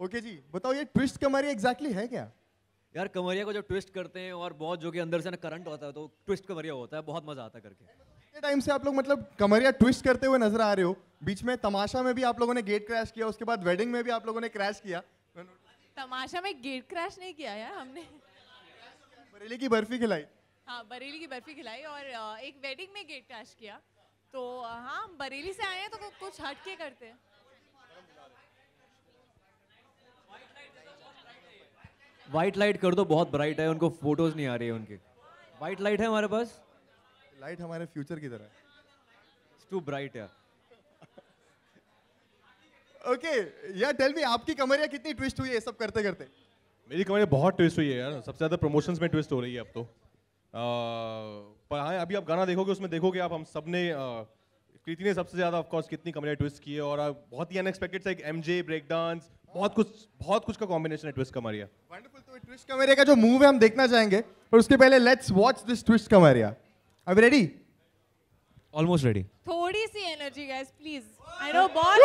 Okay जी, बताओ ये twist कमरिया एग्जैक्टली है क्या? यार कमरिया को जब ट्विस्ट करते हैं और बहुत जो कि अंदर से ना करंट होता है तो ट्विस्ट कमरिया होता है, बहुत मजा आता है करके। कितने टाइम से आप लोग मतलब कमरिया ट्विस्ट करते हुए नजर आ रहे हो? बीच में तमाशा में भी आप लोगों ने गेट क्रैश किया, उसके बाद वेडिंग में भी आप लोगों ने क्रैश किया। तमाशा में गेट क्रैश नहीं किया यार हमने। बरेली की बर्फी खिलाई। हाँ, बरेली की बर्फी खिलाई और एक वेडिंग में गेट क्रैश किया। तो हाँ, बरेली से आए हैं तो कुछ हट के करते हैं। व्हाइट लाइट कर दो, बहुत ब्राइट है, उनको फोटोज नहीं आ रही है उनकी। व्हाइट लाइट है हमारे पास, लाइट हमारे फ्यूचर की तरह है। टू ब्राइट यार। ओके यार, टेल मी आपकी कमरिया कितनी ट्विस्ट हुई है सब करते करते? मेरी कमरिया बहुत ट्विस्ट हुई है यार, सबसे ज़्यादा प्रमोशंस में ट्विस्ट हो रही है अब तो। पर हाँ, अभी आप गाना देखोगे उसमें देखोगे आप, हम सब ने कृति ने सबसे ज़्यादा ऑफ कोर्स कितनी कमरिया ट्विस्ट की है, और बहुत ही अनएक्सपेक्टेड सा एक एमजे ब्रेक डांस, बहुत कुछ का कॉम्बिनेशन है ट्विस्ट कमरिया। वंडरफुल। तो ट्विस्ट कमरिया का जो मूव है हम देखना चाहेंगे, पर उसके पहले लेट्स वॉच दिस ट्विस्ट कमरिया। Are we ready? Almost ready. थोड़ी सी energy guys please. I know बहुत।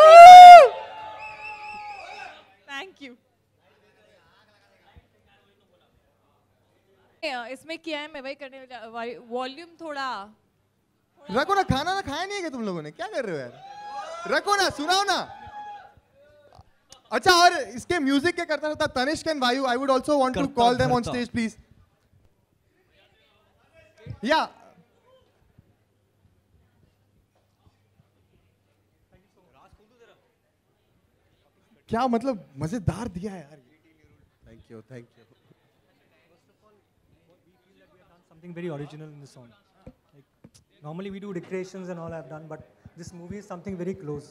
Thank you. इसमें किया है, मैं वही करने। वॉल्यूम थोड़ा रखो ना, खाना ना खाया नहीं है क्या तुम लोगों ने? क्या कर रहे हो यार? रखो ना, सुनाओ ना। अच्छा, और इसके म्यूजिक के करता रहता Tanishq and Vayu. I would also want to call them on stage please. या क्या मतलब मजेदार दिया है यार। Thank you, thank you. Something very original in the song. Like, normally we do recreations and all I've done, but this movie is something very close.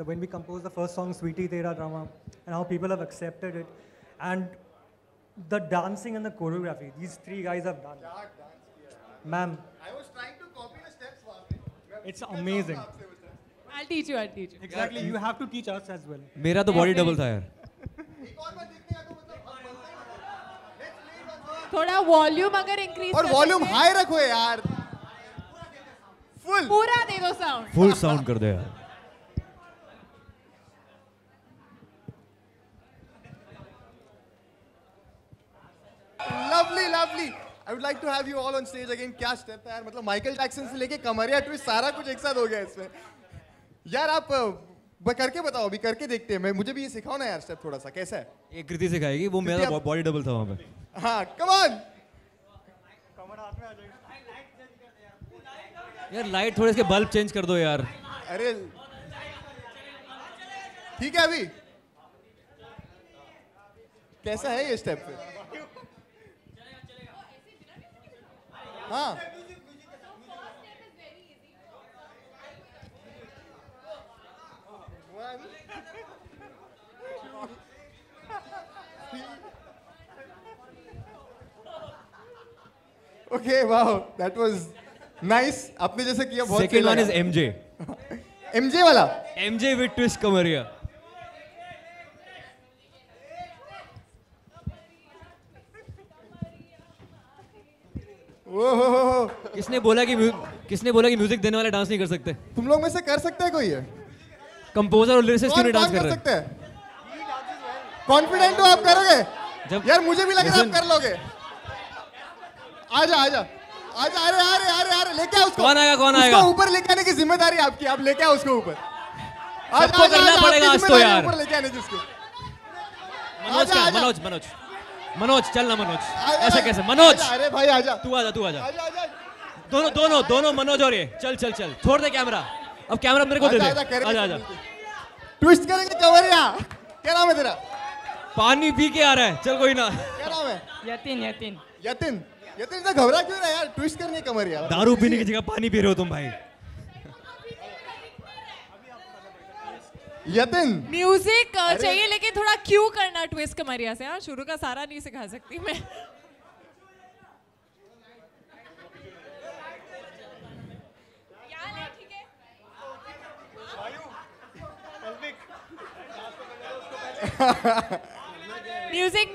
When we composed the first song, Sweetie Tera Drama, and how people have accepted it, and the dancing and the choreography, these three guys have done. Ma'am, I was trying to copy the steps. It's amazing. I'll teach you. Exactly, you have to teach us as well. मेरा तो body double था यार। थोड़ा volume अगर increase और volume high रखो यार। Full पूरा दे दो साउंड। फुल साउंड कर दो यार। Lovely lovely. I would like to have you all on stage again. क्या स्टेप है यार, मतलब माइकल जैक्सन से लेके कमरिया ट्विस्ट सारा कुछ एक साथ हो गया इसमें यार। आप करके बताओ, अभी करके देखते हैं। मुझे भी ये सिखाओ ना यार स्टेप थोड़ा सा, कैसा है? एक कृति सिखाएगी, वो मेरा बॉडी डबल था वहां पे। हाँ, कम ऑन। यार लाइट थोड़े इसके बल्ब चेंज कर दो यार। अरे ठीक है, अभी कैसा है ये स्टेप पे? हाँ, okay, wow, that was nice. आपने जैसे किया बहुत। Second one is MJ. MJ वाला? एमजे विद ट्विस्ट कमरिया। ओहो, किसने बोला कि म्यूजिक देने वाले डांस नहीं कर सकते? तुम लोग में से कर सकते हैं कोई है? कंपोजर और लिरिसिस्ट क्यों नहीं डांस कर रहे? सकते हैं? कॉन्फिडेंट हो आप करोगे? यार मुझे भी लग रहा है आप कर लोगे। आजा आजा आजा। अरे लेके आओ उसको। कौन आएगा? उसको ऊपर लेके आने की जिम्मेदारी आपकी। आप लेके आओ उसको ऊपर। सबको करना पड़ेगा आज तो यार। ऊपर लेके आने की उसको। मनोज चल ना। मनोज ऐसे कैसे? मनोज, अरे भाई आजा। तू आजा। दोनों मनोज और ये। चल छोड़ दे कैमरा। अब कैमरा मेरे को दे दे। आजा। ट्विस्ट करेंगे कमरिया। क्या नाम है तेरा? पानी पी के आ रहा है। चल कोई ना। क्या नाम है? यतिन। यतिन तो घबरा क्यों रहा यार? ट्विस्ट करनी है कमरिया। दारू पीने की जगह पानी पी रहे हो तुम भाई। यतिन, म्यूजिक चाहिए लेकिन थोड़ा क्यू करना ट्विस्ट कमरिया से। हाँ, शुरू का सारा नहीं सिखा सकती मैं। म्यूजिक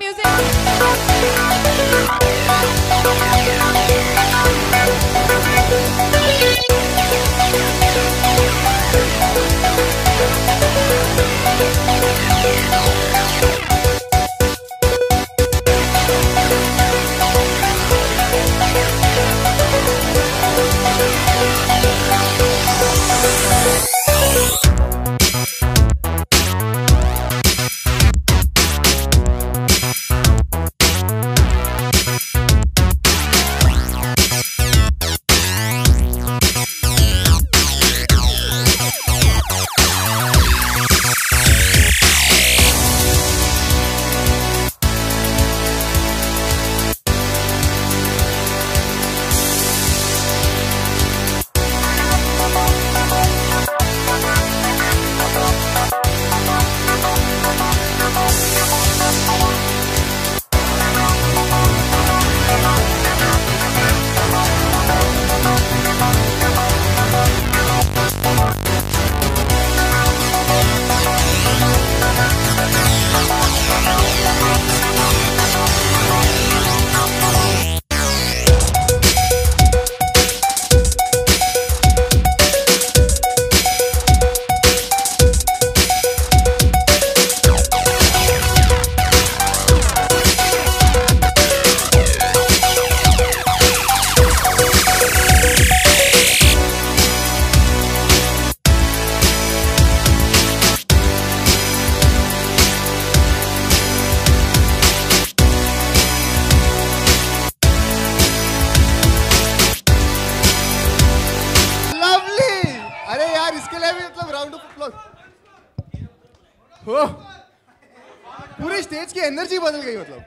पूरी स्टेज की एनर्जी बदल गई, मतलब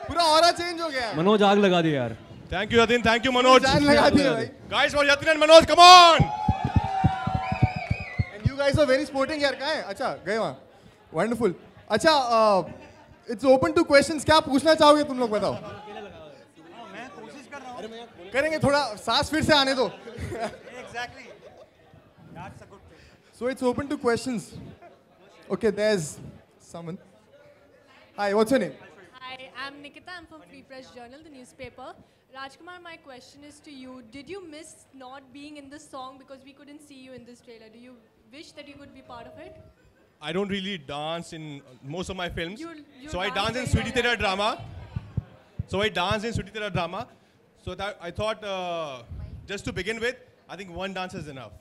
पूरा ऑरा चेंज हो गया. मनोज आग लगा दिया यार. Thank you, Yatin. Thank you, Manoj. जान लगा दी है भाई. Guys, for Yatin and Manoj, come on! And you guys are very sporting यार. कहाँ है? अच्छा गए वहाँ. Wonderful. अच्छा it's open to questions. क्या पूछना चाहोगे तुम लोग बताओ. मैं कोशिश कर रहा हूँ. करेंगे थोड़ा सांस फिर से आने दो. Exactly. That's a good thing. So it's open to questions. Okay, there's someone. Hi, what's your name? Hi, I'm Nikita. I'm from Free Press Journal, the newspaper. Rajkumar, my question is to you. Did you miss not being in this song because we couldn't see you in this trailer? Do you wish that you could be part of it? I don't really dance in most of my films. You So I dance dance in very Sweetie well, Theatre right? drama. So I dance in Sweetie Theatre drama. So that I thought, just to begin with, I think one dance is enough.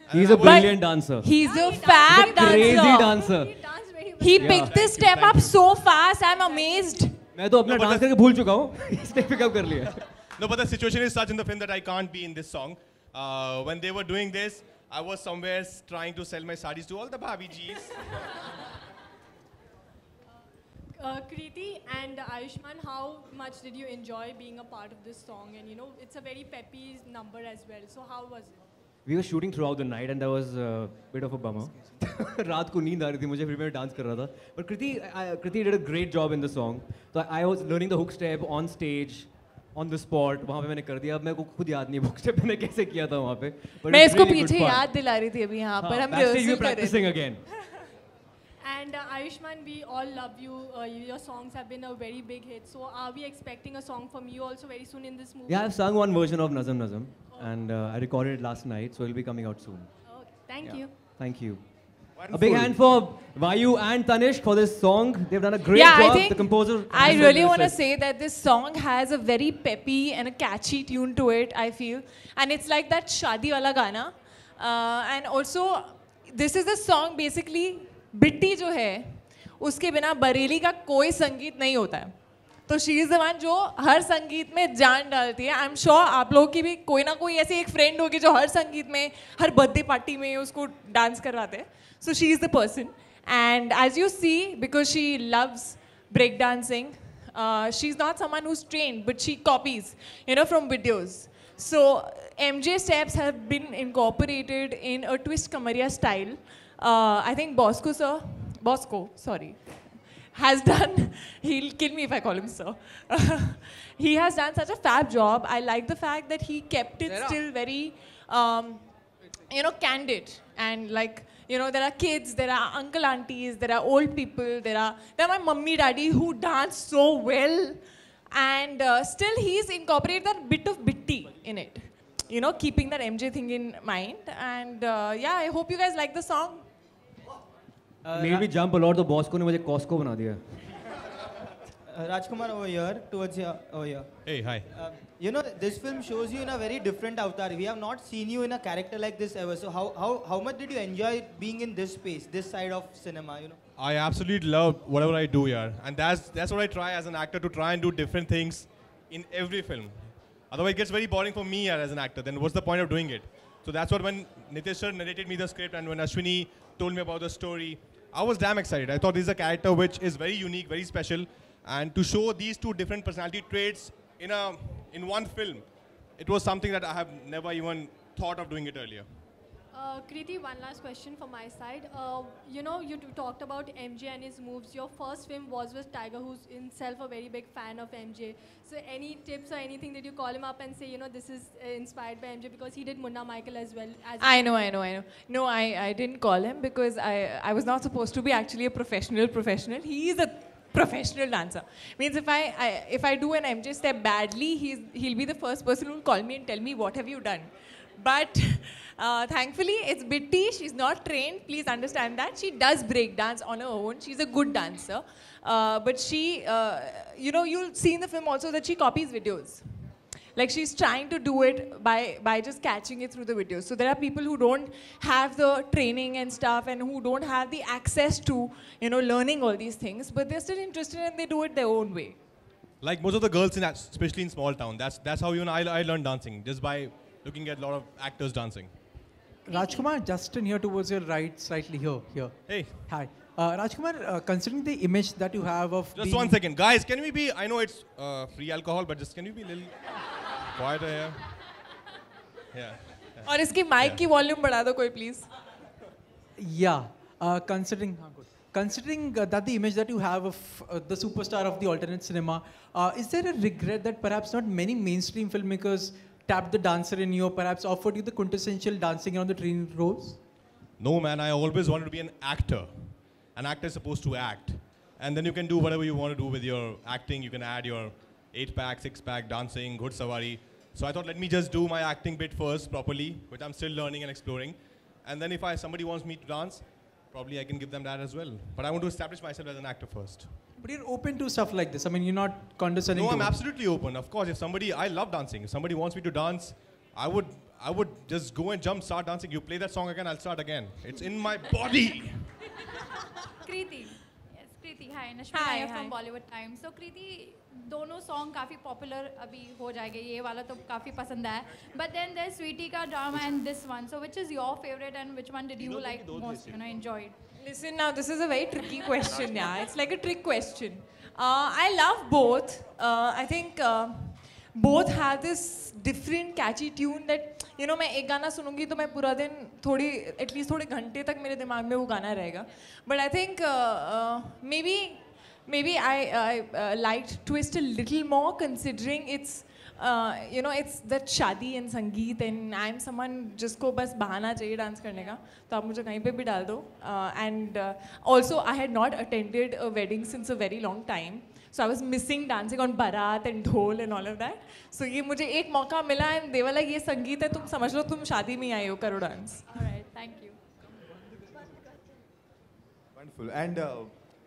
And He's I a was- brilliant dancer. He's a fab dancer. Crazy dancer. He danced very well. He Yeah. picked this step up so fast. I'm amazed. मैं तो अपना No, but dance the- करके भूल चुका हूँ. इसने pickup कर लिया. No, but the situation is such in the film that I can't be in this song. When they were doing this, I was somewhere trying to sell my sarees to all the bhabhi Gs. Kriti and Ayushman, how much did you enjoy being a part of this song? And you know, it's a very peppy number as well. So how was it? We were shooting throughout the night and there was a bit of a bummer. रात को नींद आ रही थी मुझे, फिर मैं dance कर रहा था. But Kriti did a great job in the song. So I was learning the hook step on stage, on the spot. वहाँ पे मैंने कर दिया. अब मेरे को खुद याद नहीं है hook step मैंने कैसे किया था वहाँ पे. But मैं it's इसको really good पीछे fun. याद दिला रही थी अभी यहाँ पर. हम Backstage rehearsal we're कर रहे थे. practicing again. And Ayushman, we all love you. Your songs have been a very big hit. So are we expecting a song from you also very soon in this movie? Yeah, I've sung one version of Nazam Nazam and I recorded it last night, so it'll be coming out soon. Okay, thank you. Thank you. A big hand for Vayu and Tanishq for this song. They've done a great Yeah, job. I think The composer. I has really so want to said. say that this song has a very peppy and a catchy tune to it, I feel. And it's like that Shadi wala gana. And also, this is the song basically, Bitti जो है, उसके बिना बरेली का कोई संगीत नहीं होता है. तो शी इज़ द वन जो हर संगीत में जान डालती है. आई एम श्योर आप लोगों की भी कोई ना कोई ऐसी एक फ्रेंड होगी जो हर संगीत में, हर बर्थडे पार्टी में उसको डांस करवाते हैं. So she is the person. And as you see, because she loves breakdancing, she's not someone who's trained, but she copies, from videos. So MJ steps have been incorporated in a twist Kamaria style. I think Bosco, has done, he'll kill me if I call him sir. He has done such a fab job. I like the fact that he kept it still very, candid. And there are kids, there are uncle aunties, there are old people, there are my mummy daddy who dance so well. And still he's incorporated that bit of bitti in it. Keeping that MJ thing in mind. And I hope you guys like the song. Made me jump a lot. The Bosco ने मुझे Costco बना दिया. Rajkumar over here, towards here, over here. Hey, hi. This film shows you in a very different avatar. We have not seen you in a character like this ever. So how much did you enjoy being in this space, this side of cinema, I absolutely love whatever I do here. And that's what I try as an actor, to try and do different things in every film. Otherwise it gets very boring for me as an actor. Then what's the point of doing it? So that's what when Nitesh sir narrated me the script and when Ashwini told me about the story, I was damn excited. I thought this is a character which is very unique, very special. And to show these two different personality traits in one film, it was something that I have never even thought of doing it earlier. Kriti, one last question from my side. You talked about MJ and his moves. Your first film was with Tiger, who's himself a very big fan of MJ. So any tips or anything, did you call him up and say, this is inspired by MJ? Because he did Munna Michael as well. I know. No, I didn't call him because I was not supposed to be actually a professional. He is a professional dancer. Means if I do an MJ step badly, he'll be the first person who'll call me and tell me, what have you done? But thankfully, it's Bitti. She's not trained. Please understand that. She does break dance on her own. She's a good dancer. But she, you'll see in the film also that she copies videos. Like she's trying to do it by just catching it through the videos. So there are people who don't have the training and stuff and who don't have the access to, learning all these things. But they're still interested and they do it their own way. Like most of the girls, especially in small town, that's how even I learned dancing, just by looking at a lot of actors dancing. Rajkumar, Justin here towards your right, slightly here. Hey. Hi. Rajkumar, considering the image that you have of Just one second, guys. Can we be? I know it's free alcohol, but just can you be a little quieter here? Yeah. और इसकी mic की volume बढ़ा दो कोई please. Yeah, considering that the image that you have of the superstar of the alternate cinema, is there a regret that perhaps not many mainstream filmmakers tapped the dancer in you, or perhaps offered you the quintessential dancing on the train roles? No, man. I always wanted to be an actor. An actor is supposed to act, and then you can do whatever you want to do with your acting. You can add your 8-pack, 6-pack, dancing, good savari. So I thought, let me just do my acting bit first properly, which I'm still learning and exploring. And then if somebody wants me to dance, probably I can give them that as well. But I want to establish myself as an actor first. But you're open to stuff like this. I mean, you're not condescending. No, to I'm it. absolutely open. Of course, I love dancing. If somebody wants me to dance, I would just go and jump, start dancing. You play that song again, I'll start again. It's in my body. Kriti. Yes, Kriti. Hi, Nashmi Hi, Nair hi. from Bollywood Times. So Kriti, दोनों song काफ़ी popular अभी हो जाएंगे, ये वाला तो काफ़ी पसंद है. But then there's Sweetie का drama and this one. So which is your favorite and which one did you like most? Enjoyed. Listen now, this is a very tricky question. Yeah, it's like a trick question. I love both. I think both have this different catchy tune that मैं एक गाना सुनूंगी तो मैं पूरा दिन at least थोड़े घंटे तक मेरे दिमाग में वो गाना रहेगा. But I think maybe I liked Twist a little more, considering it's it's that शादी and संगीत, and I'm someone जिसको बस बहाना चाहिए डांस करने का, तो आप मुझे कहीं पे भी डाल दो. And also I had not attended a wedding since a very long time, so I was missing dancing on barat and dhol and all of that. So ये मुझे एक मौका मिला, and they were like, ये संगीत है, तुम समझ लो तुम शादी में आई हो, करो dance. Alright, thank you. Wonderful. And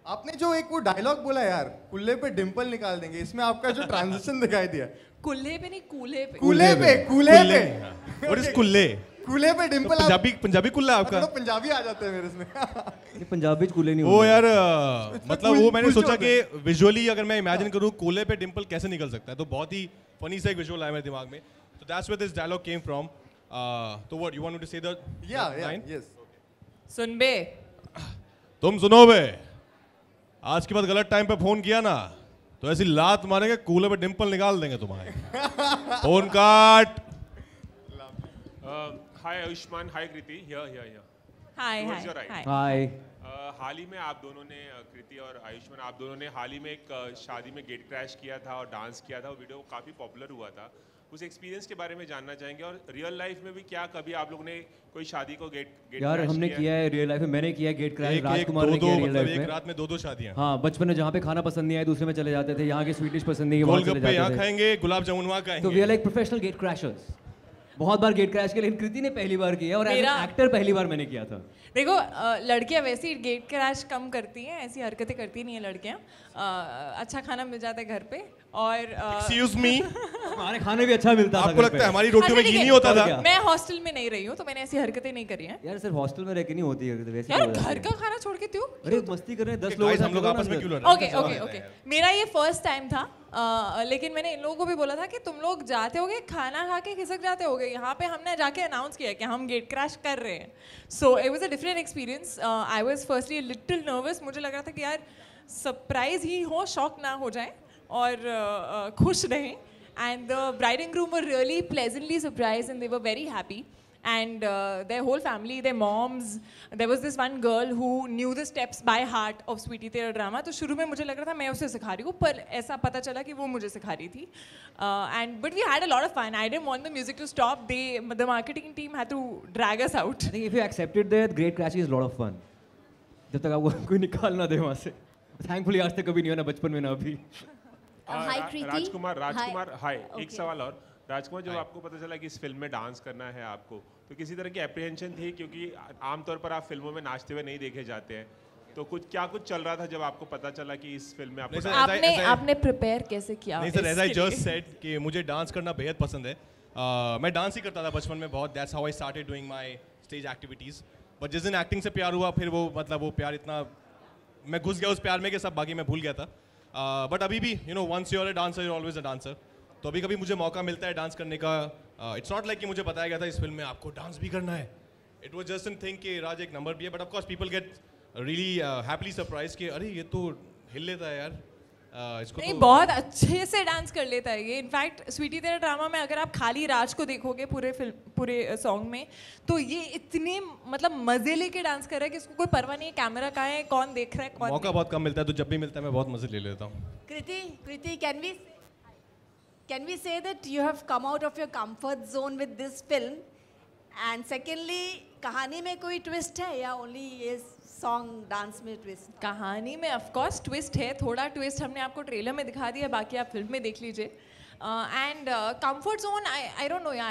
आपने जो एक वो डायलॉग बोला यार, कुल्ले पे डिंपल निकाल देंगे, इसमें आपका जो ट्रांजिशन दिखाई दिया. कुल्ले पे नहीं, कूल्हे पे. कूल्हे पे. What is कुल्ले? कूल्हे पे डिंपल. पंजाबी कुल्ला आपका? पंजाबी आ जाते हैं मेरे इसमें. ये पंजाबी कुल्ले नहीं. वो यार मतलब वो मैंने सोचा कि विजुअली अगर मैं इमेजिन करूँ कूल्हे पे डिंपल कैसे निकल सकता है, तो बहुत ही फनी सा एक विजुअल आया मेरे दिमाग में. So that's where this dialogue came from. So what you wanted to say the line? Yes. सुन बे. तुम सुनो बे, आज के बाद गलत टाइम पे फोन किया ना तो ऐसी लात मारेंगे कूल्हे पे डिंपल निकाल देंगे तुम्हारे. फोन काट. Hi Ayushmann, hi Kriti, here. Hi. Towards your right. Hi. हाल ही में आप दोनों ने, कृति और आयुष्मान, आप दोनों ने हाल ही में एक शादी में गेट क्रैश किया था और डांस किया था. वो वीडियो काफ़ी पॉपुलर हुआ था. उस एक्सपीरियंस के बारे में जानना चाहेंगे, और रियल लाइफ में भी क्या कभी आप लोगों ने कोई शादी को गेट यार हमने किया है रियल लाइफ में. मैंने किया गेट क्रैश, राजकुमार ने किया रियल लाइफ में. एक रात में 2 शादियां. हाँ, बचपन में जहाँ पे खाना पसंद नहीं आया दूसरे में चले जाते थे. यहाँ के स्वीट डिश पसंद नहीं है वहाँ चले जाते थे. यहाँ खाएंगे, गुलाब जामुन वहाँ खाएंगे. तो we are like professional gate crashers. बहुत बार गेट क्रैश किया, लेकिन कृति ने पहली बार किया, और एज एन एक्टर पहली बार मैंने किया था. देखो लड़कियां वैसे ही गेट क्रैश कम करती हैं, ऐसी हरकतें करती नहीं है लड़कियां. अच्छा खाना मिल जाता है घर पे, और एक्सक्यूज मी, हमारे खाने भी अच्छा मिलता था. आपको लगता है हमारी रोटी में घी नहीं होता था? मैं हॉस्टल में नहीं रही हूँ, तो मैंने ऐसी हरकतें नहीं करी हैं. यार सिर्फ हॉस्टल में रह के नहीं होती है वैसे. यार घर का खाना छोड़ के क्यों? अरे मस्ती कर रहे हैं 10 लोग, हम लोग आपस में क्यों लड़ रहे हैं? ओके. मेरा ये फर्स्ट टाइम था, लेकिन मैंने इन लोगों को भी बोला था कि तुम लोग जाते होगे खाना खा के खिसक जाते होगे. यहाँ पे हमने जाके अनाउंस किया कि हम गेट क्रैश कर रहे हैं. So it was a different experience. I was firstly little nervous. मुझे लग रहा था कि यार सरप्राइज ही हो, शॉक ना हो जाए, और खुश रहें. And the bride and groom were really pleasantly surprised and they were very happy. And their whole family, their moms, there was this one girl who knew the steps by heart of Sweetie Tera drama. तो शुरू में मुझे लग रहा था मैं उसे सिखा रही हूँ, पर ऐसा पता चला कि वो मुझे सिखा रही थी. But we had a lot of fun. I didn't want the music to stop. The marketing team had to drag us out. I think if you accepted that, great crashing is a lot of fun. जब तक आपको कोई निकाल ना दे वहाँ से. Thankfully आज तक कभी नहीं हुआ, ना बचपन में ना अभी. Hi Kriti. राजकुमार, हाय. एक सवाल और. राजकुमार, जब आपको पता चला कि इस फिल्म में डांस करना है आपको, तो किसी तरह की एप्रीहेंशन थी? क्योंकि आमतौर पर आप फिल्मों में नाचते हुए नहीं देखे जाते हैं, तो कुछ चल रहा था जब आपको पता चला कि इस फिल्म में आपने प्रिपेयर कैसे किया? नहीं sir, as I just said कि मुझे डांस करना बेहद पसंद है. मैं डांस ही करता था बचपन में बहुत. That's how I started doing my stage activities. But जिस दिन एक्टिंग से प्यार हुआ, फिर वो प्यार इतना, मैं घुस गया उस प्यार में कि सब बाकी मैं भूल गया था. बट अभी भी once you are a dancer, you are always a dancer. तो अभी कभी मुझे मौका मिलता है डांस करने का. इट्स नॉट लाइक कि मुझे बताया गया था इस फिल्म में आपको डांस भी करना है. It was just an thing कि राज एक नंबर भी है. But of course people get really happily surprised कि अरे ये तो हिल लेता है यार इसको नहीं तो बहुत अच्छे से डांस कर लेता है ये इनफैक्ट स्वीटी तेरा ड्रामा में अगर आप खाली राज को देखोगे पूरे सॉन्ग में तो ये इतने मतलब मजे लेके डांस कर रहा है कि इसको कोई परवाह नहीं है कैमरा कहाँ है कौन देख रहा है कौन मौका बहुत कम मिलता है तो जब भी मिलता है मैं बहुत मजे ले लेता हूँ. Kriti, can we say that you have come out of your comfort zone with this film? And secondly, कहानी में कोई twist है या only ये song dance में twist? कहानी में of course twist है थोड़ा twist हमने आपको ट्रेलर में दिखा दिया बाकी आप फिल्म में देख लीजिए and comfort zone I don't know yeah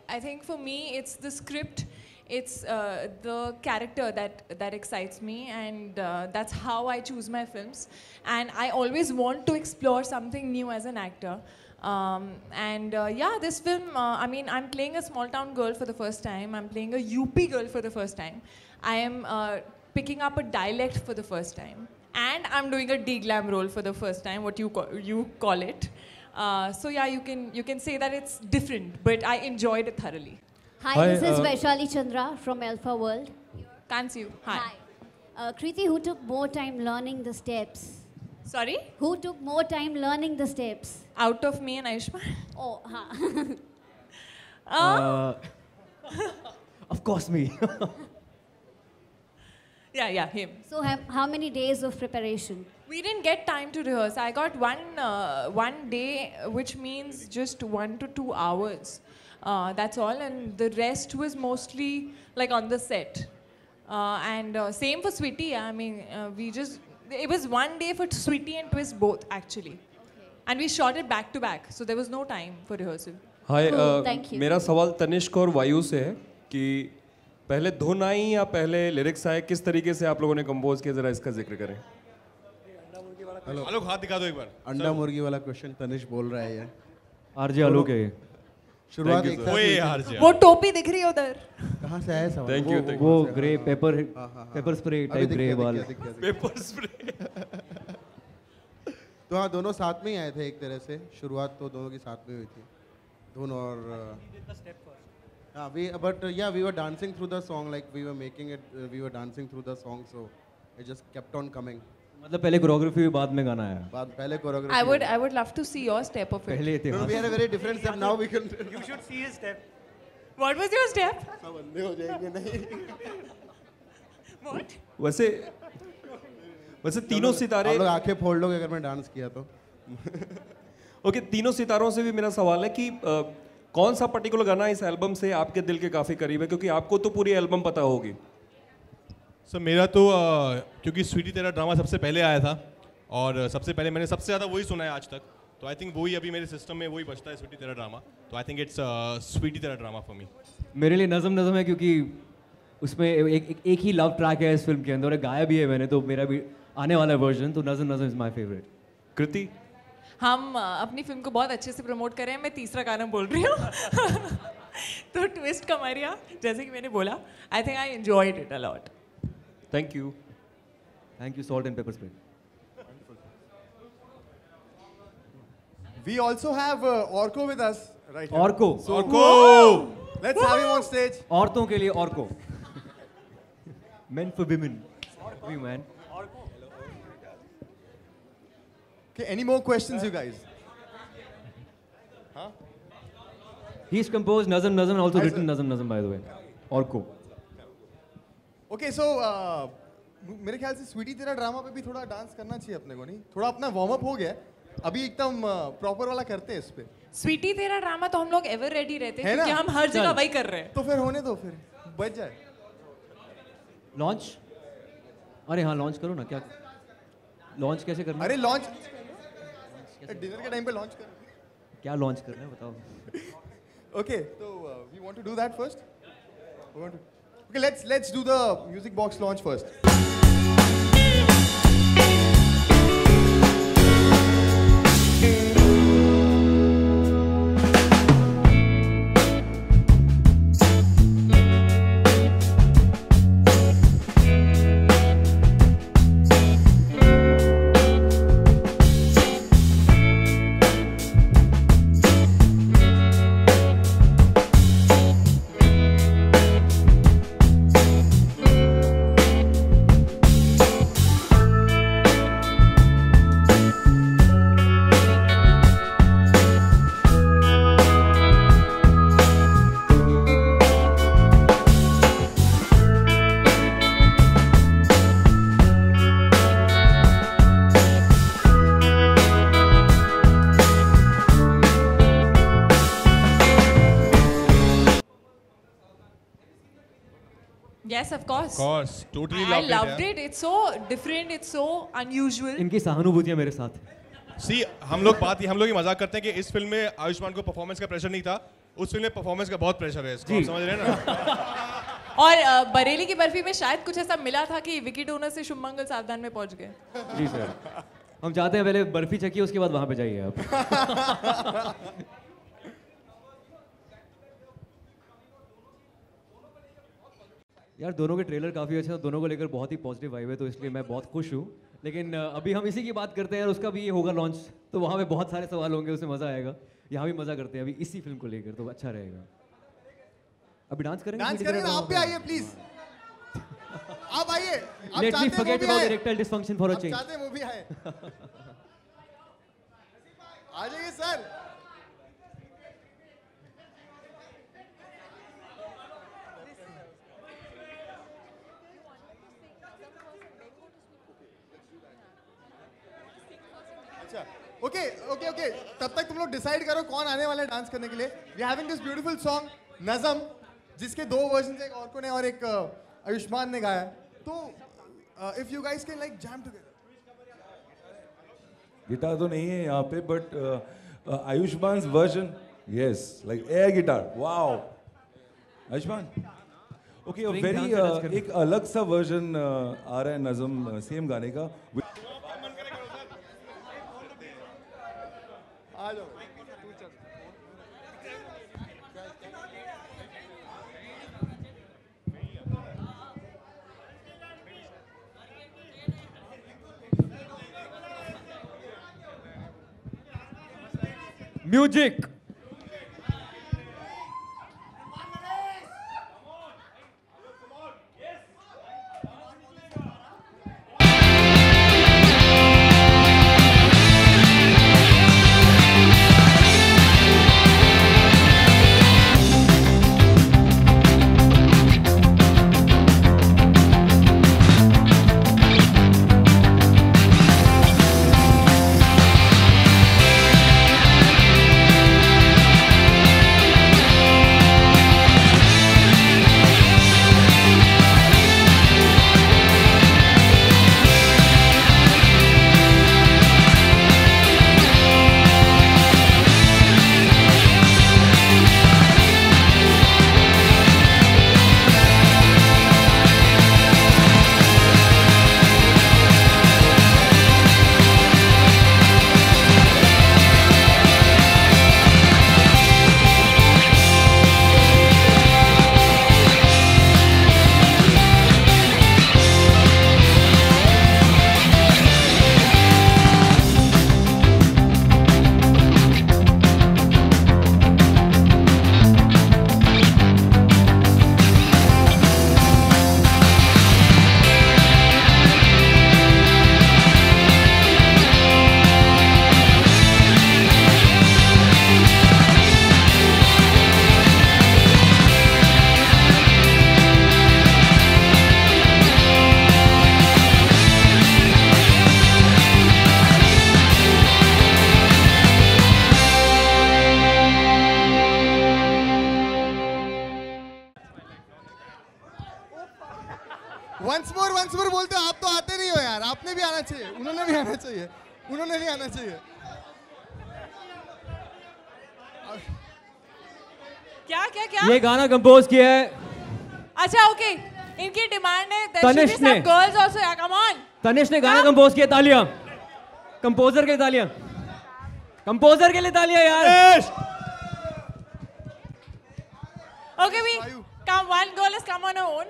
I think for me it's the script it's the character that excites me and that's how I choose my films and I always want to explore something new as an actor. Yeah, this film, I mean, I'm playing a small town girl for the first time. I'm playing a UP girl for the first time. I am picking up a dialect for the first time. And I'm doing a de-glam role for the first time, what you call it. So yeah, you can say that it's different, but I enjoyed it thoroughly. Hi, this is Vaishali Chandra from Alpha World. Can't see you. Hi. Kriti, who took more time learning the steps? Sorry? Who took more time learning the steps? Out of me and Ayushmann. Oh, Of course me. Yeah, him. So how many days of preparation? We didn't get time to rehearse. I got one day, which means just 1 to 2 hours. That's all, and the rest was mostly like on the set. And same for Sweetie. I mean, it was one day for Sweetie and Twist both actually. And we shot it back to back, so there was no time for rehearsal. Hi, thank you. मेरा सवाल तनिष्क और वायु से है कि पहले धुन आई या पहले लिरिक्स आए, किस तरीके से आप लोगों ने कंपोज किया, जरा इसका जिक्र करें. हेलो आलोक हाथ दिखा दो एक बार. अंडा मुर्गी वाला क्वेश्चन तनिष्क बोल रहा है ये. आरजे आलोक है ये. शुरुआत एक साथ वो टोपी दिख रही है उधर. कहाँ से आया सवाल? Thank you. वो grey paper spray type grey wall. Paper spray. तो हाँ दोनों साथ में ही आए थे एक तरह से. शुरुआत तो दोनों की साथ में हुई थी. धुन और हाँ we were dancing through the song, like we were making it, we were dancing through the song, so it just kept on coming. मतलब पहले कोरियोग्राफी बाद में गाना आया. पहले choreography. I would love to see your step of it. पहले थे. No, we had a very different step. Now we can. You should see his step. What was your step? सब अंधे हो जाएंगे नहीं. What? वैसे तीनों सितारे. आप लोग आंखें फोड़ लोगे अगर मैं डांस किया तो. ओके, तीनों सितारों से भी मेरा सवाल है कि कौन सा पर्टिकुलर गाना इस एल्बम से आपके दिल के काफी करीब है, क्योंकि आपको तो पूरी एल्बम पता होगी. सर मेरा तो क्योंकि स्वीटी तेरा ड्रामा सबसे पहले आया था और सबसे पहले मैंने सबसे ज़्यादा वही सुना है आज तक, तो आई थिंक वही अभी मेरे सिस्टम में वही बचता है, स्वीटी तेरा ड्रामा. तो आई थिंक इट्स स्वीटी तेरा ड्रामा फॉर मी. मेरे लिए नज़म है क्योंकि उसमें एक ही लव ट्रैक है इस फिल्म के अंदर, गाया भी है मैंने, तो मेरा भी आने वाला वर्जन, तो नज़म इज़ माय फेवरेट. कृति, हम अपनी फिल्म को बहुत अच्छे से प्रमोट कर रहे हैं. मैं तीसरा गाना बोल रही हूँ. तो ट्विस्ट कमरिया, जैसे कि मैंने बोला, I think I enjoyed it a lot. Thank you. Thank you. Salt and paper spray. We also have Orko with us right here. Orko. So, let's have him on stage. औरतों के लिए Orko. Men for women. We man. Okay, any more questions, you guys? Huh? He's composed Nazam and also written Nazam by the way. Orko. Okay, so मेरे ख्याल से स्वीटी तेरा drama पे भी थोड़ा डांस करना चाहिए अपने को, नहीं? थोड़ा अपना वार्म अप हो गया है. अभी एकदम प्रॉपर वाला करते हैं इस पे. स्वीटी तेरा ड्रामा तो हम लोग एवर रेडी रहते हैं, है क्योंकि ना? हम हर जगह वही कर रहे हैं. तो फिर होने दो, फिर बच जाए. लॉन्च. अरे हाँ, लॉन्च करो ना. क्या लॉन्च कैसे करना है? अरे लॉन्च डिनर के टाइम पे लॉन्च कर. क्या लॉन्च करना है बताओ. Okay, so we want to do that first. Okay, let's do the music box launch first. Yes, of course. Of course, totally I loved loved it. it. It's so different. It's so unusual. इनकी सहानुभूतियाँ मेरे साथ. See, हम लोग ये मजाक करते हैं कि इस फिल्म में आयुष्मान को परफॉर्मेंस का प्रेशर नहीं था. उस फिल्म में परफॉर्मेंस का बहुत प्रेशर है. इसको आप समझ रहे हैं ना? और बरेली की बर्फी में शायद कुछ ऐसा मिला था कि विकी डोनर से शुभमंगल सावधान में पहुंच गए. जी सर. हम चाहते हैं पहले बर्फी चखिए उसके बाद वहाँ पे जाइए आप. यार दोनों के ट्रेलर काफ़ी अच्छे हैं, दोनों को लेकर बहुत ही पॉजिटिव वाइब है, तो इसलिए मैं बहुत खुश हूँ. लेकिन अभी हम इसी की बात करते हैं, उसका भी ये होगा लॉन्च, तो वहाँ पे बहुत सारे सवाल होंगे, उसमें मज़ा आएगा. यहाँ भी मज़ा करते हैं अभी इसी फिल्म को लेकर, तो अच्छा रहेगा. अभी डांस करेंगे? डांस करेंगे, आप भी आइए प्लीज. आप आइए. Let me forget about erectile dysfunction for a change. आप चाहते हैं मूवी आए? आ जाइए सर. ओके ओके ओके, तब तक तुम लोग डिसाइड करो कौन आने वाला है डांस करने के लिए. We are having this beautiful song नज़म, जिसके 2 वर्जन, एक औरकों ने और एक आयुष्मान ने गाया. तो if you guys can like jam together. Guitar तो नहीं है यहाँ पे, but Ayushmann's version, yes, like air guitar. Wow Ayushmann. Okay, very एक अलग सा वर्जन आ रहा है नज़म सेम गाने का. आ जाओ. म्यूजिक. वंस मोर बोलते हो. आप तो आते नहीं हो यार. आपने भी आना चाहिए, उन्होंने भी आना चाहिए, उन्होंने भी आना चाहिए. क्या क्या क्या? ये गाना कंपोज किया है. अच्छा ओके, इनकी डिमांड है तनिष्क ने. गर्ल्स आल्सो, या कम ऑन. तनिष्क ने गाना कंपोज किया. तालियां कंपोजर के लिए, तालियां कंपोजर के लिए, तालियां यार. Okay, we come. One girl has come on her own.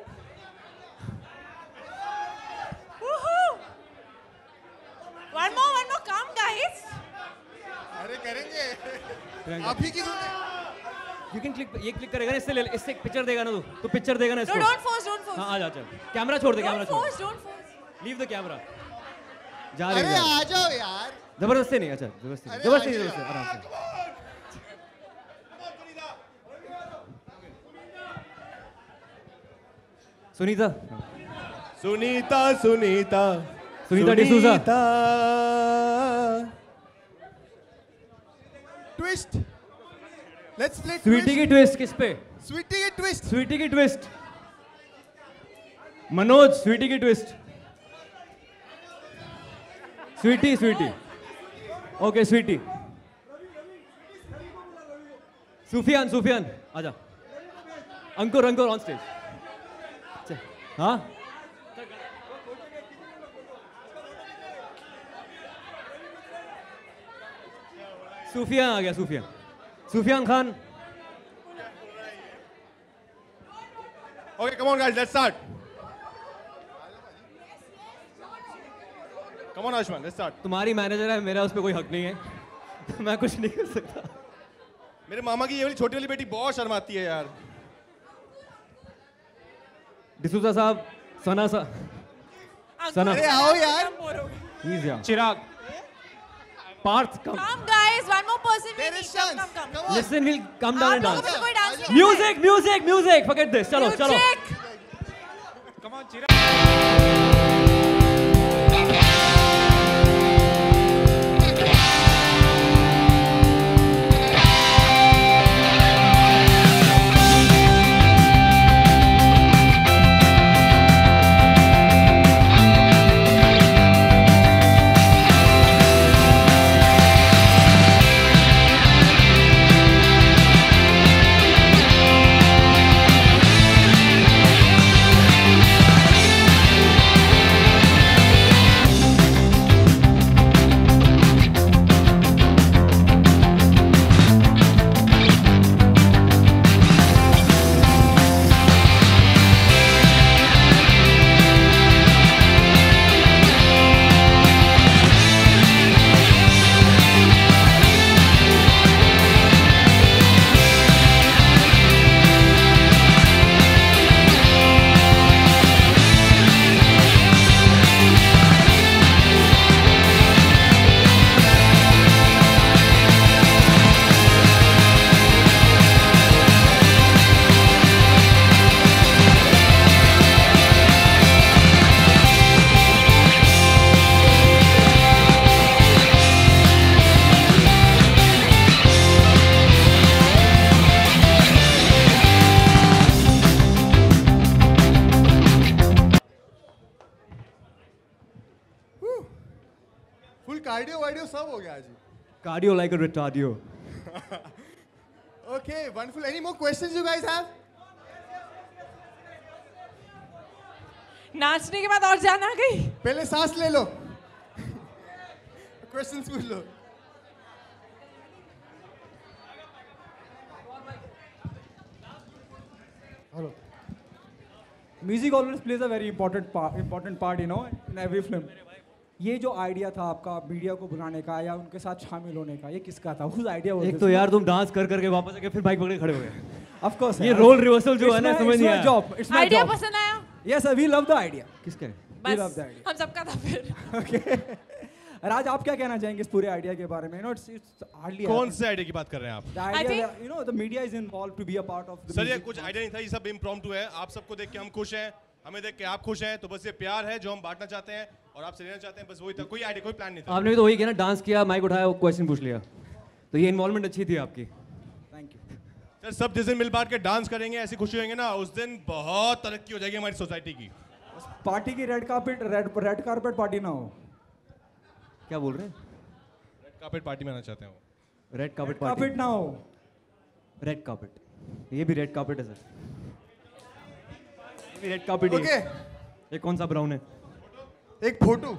Woohoo! One more, come guys. अरे करेंगे. आप ही की You can click. ये क्लिक करेगा ना, इससे पिक्चर देगा ना तू पिक्चर देगा ना इसको. No, don't force. हाँ आ जा, चल. कैमरा छोड़ दे, कैमरा छोड़. Don't force. Leave the camera. जा अरे रहे आ जाओ यार. जबरदस्ती नहीं. अच्छा जबरदस्ती आराम से. Sunita D'Souza. Twist. Let's play. Sweety की ट्विस्ट किस पे? स्वीटी की ट्विस्ट. स्वीटी की ट्विस्ट. मनोज स्वीटी की ट्विस्ट. स्वीटी. ओके स्वीटी. सुफियान आजा. अंकुर ऑन स्टेज. हाँ सूफियान आ गया. Sufiyan Khan. Okay, come on guys, let's start. Come on Ayushman, let's start. तुम्हारी मैनेजर है, मेरा उस पर कोई हक नहीं है. मैं कुछ नहीं कर सकता. मेरे मामा की ये वाली छोटी वाली बेटी बहुत शर्माती है यार. डिसूजा साहब. सना. अरे आओ यार. He's here. Chirag. Parth, come. Come guys, one more person we need. Come. Listen, we'll come down and आप लोगों dance. से कोई डांस नहीं. Music. Forget this. चलो. Come on, Chirag. कार्डियो सब हो गया आज. Cardio like a retardio. Okay, wonderful. Any more questions you guys have? नाचने के बाद और जान आ गई. पहले सांस ले लो. Questions पूछ लो. Hello. Music always plays a very important part, you know, in every film. ये जो आइडिया था आपका मीडिया को बुलाने का या उनके साथ शामिल होने का, ये किसका था? Whose idea was एक this? तो यार तुम डांस कर करके वापस आके फिर बाइक पकड़ के खड़े हो गए. Of course. ये रोल रिवर्सल जो है ना समझ नहीं आया. It's my job. आइडिया पसंद आया? Yes, sir, we love the idea. किसका? We love the idea. हम सबका था फिर. Okay. राज आप क्या कहना चाहेंगे इस पूरे आइडिया के बारे में? It's hardly. कौन से आइडिया की बात कर रहे हैं आप? The idea, you know, the media is involved to be a part of the. Sir ये कुछ आइडिया नहीं था, ये सब इम्प्रॉम्प्टू है. आप सबको देख के हम खुश हैं, हमें देख के आप खुश हैं, तो बस ये प्यार है जो हम बांटना चाहते हैं और आपसे लेना चाहते हैं, बस वही था. कोई आइडिया, कोई प्लान नहीं था. आपने भी तो वही किया ना, डांस किया, माइक उठाया, क्वेश्चन पूछ लिया, तो ये इन्वॉल्वमेंट अच्छी थी आपकी. Thank you sir. सब जिस दिन मिल बांट के डांस करेंगे, ऐसी खुशी होंगे ना, उस दिन बहुत तरक्की हो जाएगी हमारी सोसाइटी की. पार्टी की रेड कारपेट पार्टी ना हो. क्या बोल रहे हैं? रेड कारपेट पार्टी में आना चाहते हैं वो. रेड कारपेट पार्टी ना हो. रेड कारपेट, ये भी रेड कारपेट है सर. ये भी रेड कारपेट ही है. ये कौन सा ब्राउन है? एक फोटो.